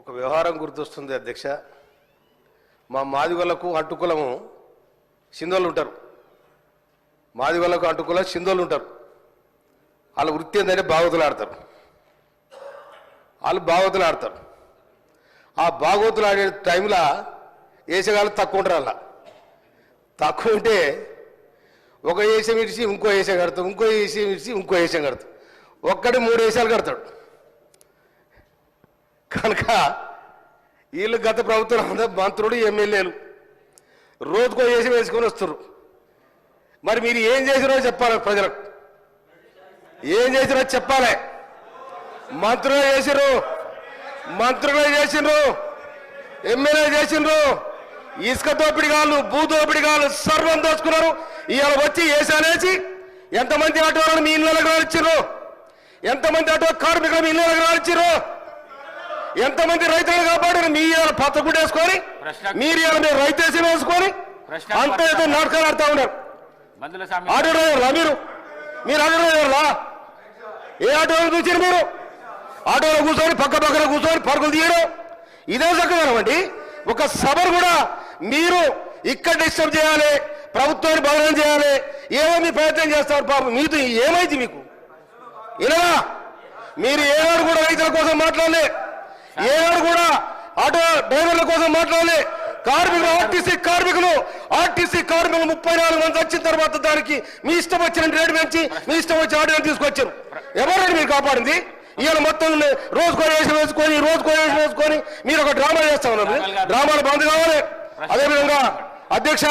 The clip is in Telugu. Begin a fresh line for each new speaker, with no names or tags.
ఒక వ్యవహారం గుర్తొస్తుంది అధ్యక్ష. మా మాదిగోళ్లకు అడ్డుకులము సింధోళ్ళు ఉంటారు. మాదిగోళ్లకు అడ్డుకుల సింధోళ్ళు ఉంటారు. వాళ్ళ వృత్తి ఏంటంటే భాగవతులు ఆడతారు. వాళ్ళు భాగవతులు ఆడతారు. ఆ భాగవతులు ఆడే టైంలో వేసేగాళ్ళు తక్కువ ఉంటారు. అలా తక్కువ ఉంటే ఒక వేషం ఇడిచి ఇంకో వేషం కడతాం, ఇంకో వేషం ఇడిచి ఇంకో వేషం కడతాం. ఒక్కటి 3 వేషాలు కడతాడు. కనుక వీళ్ళు గత ప్రభుత్వం మంత్రులు ఎమ్మెల్యేలు రోజుకో వేషం వేసుకొని వస్తారు. మరి మీరు ఏం చేసిరో చెప్పాలి, ప్రజలకు ఏం చేసిరో చెప్పాలి. మంత్రులు చేసిర్రు, ఎమ్మెల్యే చేసిండ్రు, ఇసుక దోపిడిగాళ్ళు, భూ దోపిడిగాళ్ళు సర్వం దోచుకున్నారు. ఇవాళ వచ్చి వేసానేసి ఎంతమంది ఆటో వాళ్ళని మీ ఇళ్ళకి రానిచ్చారు, ఎంతమంది ఆటో కార్మికులు మీ ఇళ్ళకి రానిచ్చారు, ఎంతమంది రైతులు కాపాడారు. మీ పత్త గుడి వేసుకొని మీరు మీరు రైతేసి వేసుకొని అంత ఏదో నాటకాలు ఆడుతూ ఉన్నారు. ఆటో డ్రైవర్లా మీరు ఆటో డ్రైవర్లా? ఏ ఆటోలో చూసారు మీరు? ఆటోలో కూర్చొని పక్కన కూర్చొని పరుగులు తీయడం ఇదే చక్కదనమండి. ఒక సభను కూడా మీరు ఇక్కడ డిస్టర్బ్ చేయాలి, ప్రభుత్వాన్ని బదనం చేయాలి, ఏమో మీ ప్రయత్నం చేస్తారు. పాపం మీతో ఏమైంది మీకు? ఇలా మీరు ఏనాడు కూడా రైతుల కోసం మాట్లాడలే, ఏనాడు కూడా ఆటో డ్రైవర్ల కోసం మాట్లాడలే. ఆర్టీసీ కార్మికులు 34 మంది వచ్చిన తర్వాత దానికి మీ ఇష్టం వచ్చిన రేటు పెంచి మీ ఇష్టం వచ్చిన ఆటోని తీసుకొచ్చారు. ఎవరండి మీరు కాపాడింది? ఇవాళ మొత్తం రోజుకో వేషం వేసుకొని మీరు ఒక డ్రామా చేస్తా ఉన్నారు. డ్రామాలు బంద్ కావాలి. అదేవిధంగా అధ్యక్ష